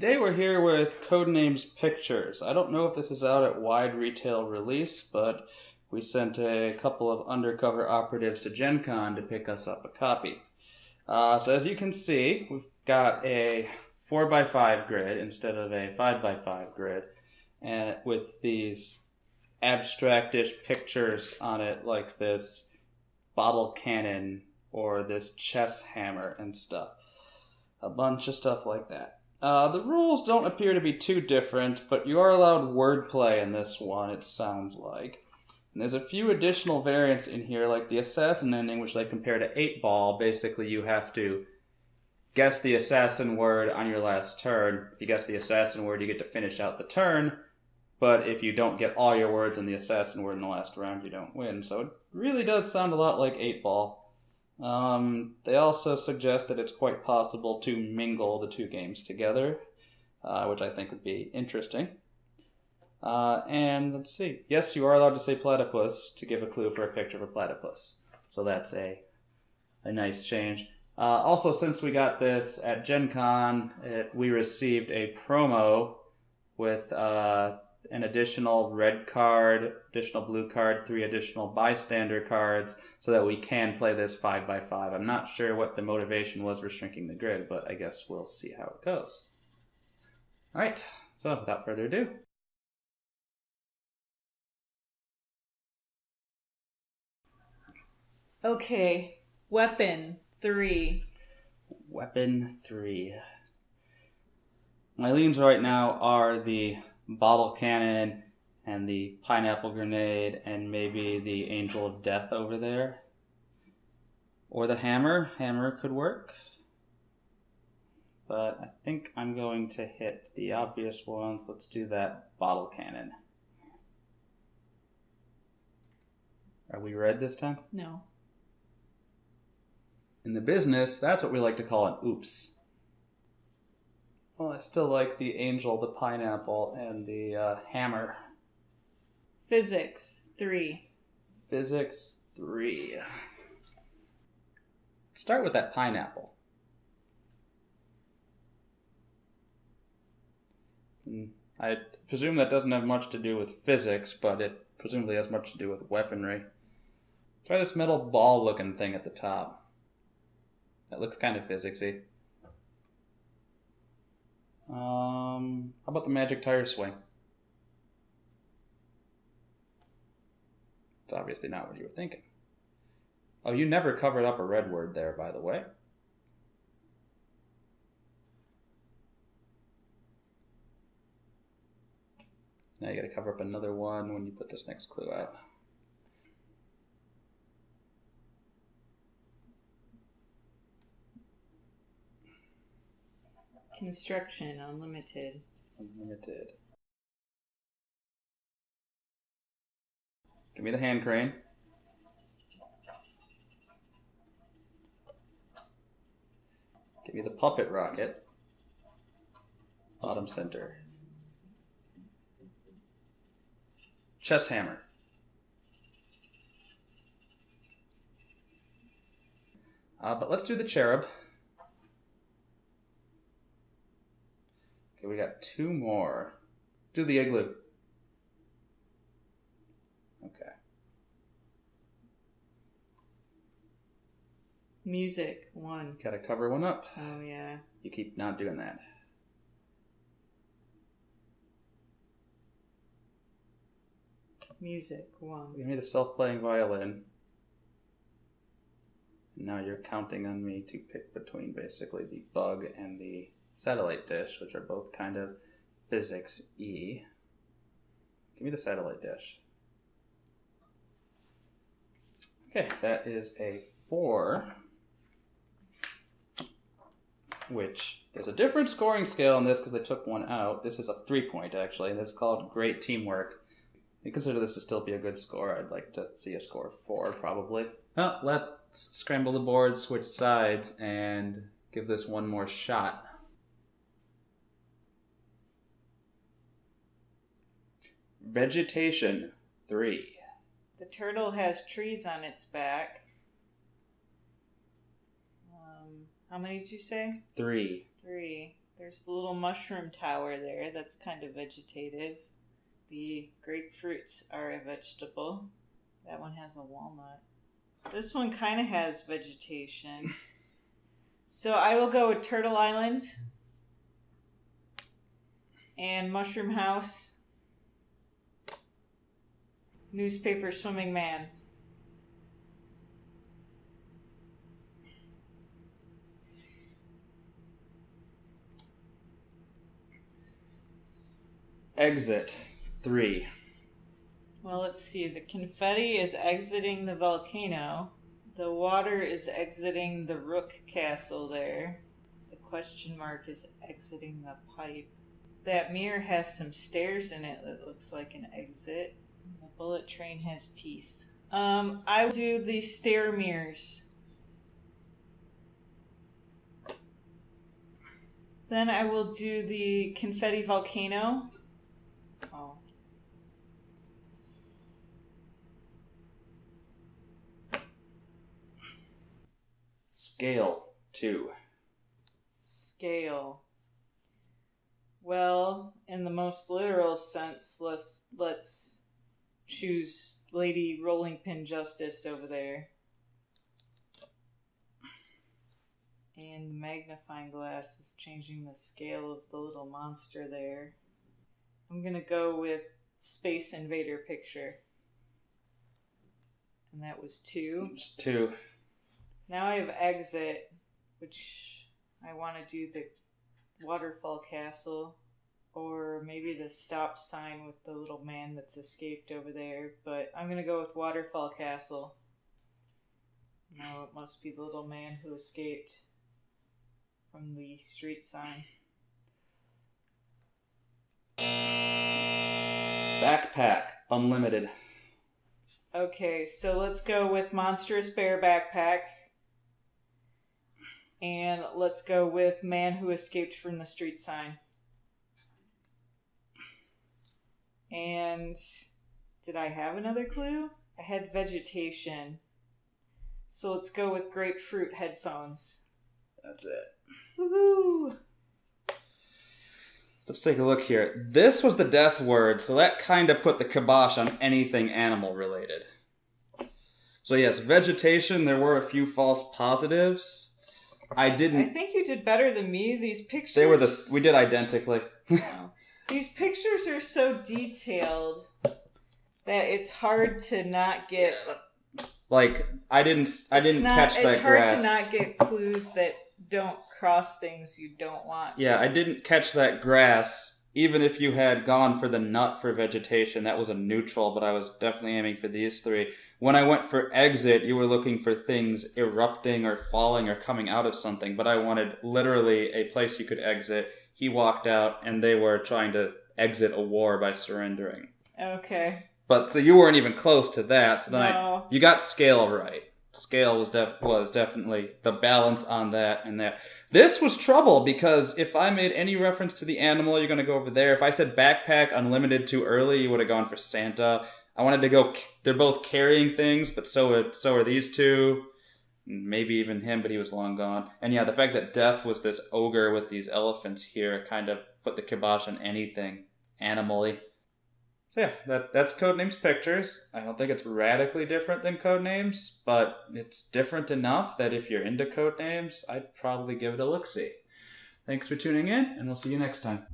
Today we're here with Codenames Pictures. I don't know if this is out at wide retail release, but we sent a couple of undercover operatives to Gen Con to pick us up a copy. So as you can see, we've got a 4x5 grid instead of a 5x5 grid, and with these abstractish pictures on it like this bottle cannon or this chess hammer and stuff. A bunch of stuff like that. The rules don't appear to be too different, but you are allowed wordplay in this one, it sounds like. And there's a few additional variants in here, like the assassin ending, which they compare to 8-ball. Basically, you have to guess the assassin word on your last turn. If you guess the assassin word, you get to finish out the turn. But if you don't get all your words in the assassin word in the last round, you don't win. So it really does sound a lot like 8-ball. They also suggest that it's quite possible to mingle the two games together, which I think would be interesting. And let's see. Yes, you are allowed to say platypus to give a clue for a picture of a platypus. So that's a nice change. Also, since we got this at Gen Con, we received a promo with an additional red card, additional blue card, 3 additional bystander cards, so that we can play this 5x5. I'm not sure what the motivation was for shrinking the grid, but I guess we'll see how it goes. Alright, so without further ado. Okay, weapon 3. Weapon 3. My leans right now are the bottle cannon and the pineapple grenade and maybe the angel of death over there. Or the hammer. Hammer could work. But I think I'm going to hit the obvious ones. Let's do that bottle cannon. Are we red this time? No. In the business, that's what we like to call an oops. Well, I still like the angel, the pineapple, and the hammer. Physics 3. Physics 3. Let's start with that pineapple. I presume that doesn't have much to do with physics, but it presumably has much to do with weaponry. Try this metal ball looking thing at the top. That looks kind of physicsy. How about the magic tire swing? It's obviously not what you were thinking. Oh, you never covered up a red word there, by the way. Now you gotta cover up another one when you put this next clue out. Construction unlimited. Unlimited. Give me the hand crane. Give me the puppet rocket. Bottom center. Chess hammer. But let's do the cherub. Okay, we got 2 more. Do the igloo. Okay. Music 1. Gotta cover one up. Oh yeah. You keep not doing that. Music 1. Give me the self-playing violin. Now you're counting on me to pick between basically the bug and the satellite dish, which are both kind of physics-y. Give me the satellite dish. Okay, that is a 4. Which, there's a different scoring scale on this because they took one out. This is a 3-point actually, and it's called Great Teamwork. I consider this to still be a good score. I'd like to see a score of 4 probably. Well, let's scramble the board, switch sides, and give this one more shot. Vegetation 3. The turtle has trees on its back. How many did you say? 3. 3. There's the little mushroom tower there. That's kind of vegetative. The grapefruits are a vegetable. That one has a walnut. This one kind of has vegetation. So I will go with Turtle Island and Mushroom House. Newspaper Swimming Man. Exit 3. Well, let's see. The confetti is exiting the volcano. The water is exiting the Rook Castle there. The question mark is exiting the pipe. That mirror has some stairs in it that looks like an exit. The bullet train has teeth. I will do the stair mirrors. Then I will do the confetti volcano. Oh. Scale 2. Scale. Well, in the most literal sense, let's choose Lady Rolling Pin Justice over there. And magnifying glass is changing the scale of the little monster there. I'm gonna go with Space Invader picture. And that was 2. It's 2. Now I have exit, which I want to do the waterfall castle, or maybe the stop sign with the little man that's escaped over there, but I'm going to go with waterfall castle. No, it must be the little man who escaped from the street sign. Backpack unlimited. Okay, so let's go with Monstrous Bear Backpack. And let's go with Man Who Escaped from the Street sign. And did I have another clue? I had vegetation. So let's go with Grapefruit Headphones. That's it. Woohoo! Let's take a look here. This was the death word, so that kind of put the kibosh on anything animal related. So yes, vegetation, there were a few false positives. I think you did better than me. These pictures... We did identically. Wow. These pictures are so detailed that it's hard to not get... Like, I didn't catch that grass. It's hard to not get clues that don't cross things you don't want. Yeah, I didn't catch that grass. Even if you had gone for the nut for vegetation, that was a neutral, but I was definitely aiming for these 3. When I went for exit, you were looking for things erupting or falling or coming out of something, but I wanted literally a place you could exit. He walked out, and they were trying to exit a war by surrendering. Okay. But, so you weren't even close to that, so then No. you got scale right. Scale was definitely the balance on that and that. This was trouble, because if I made any reference to the animal, you're going to go over there. If I said backpack unlimited too early, you would have gone for Santa. I wanted to go, they're both carrying things, but so are these 2. Maybe even him, but he was long gone. And yeah, the fact that Death was this ogre with these elephants here kind of put the kibosh on anything animal-y. So yeah, that's Codenames Pictures. I don't think it's radically different than Codenames, but it's different enough that if you're into Codenames, I'd probably give it a look-see. Thanks for tuning in, and we'll see you next time.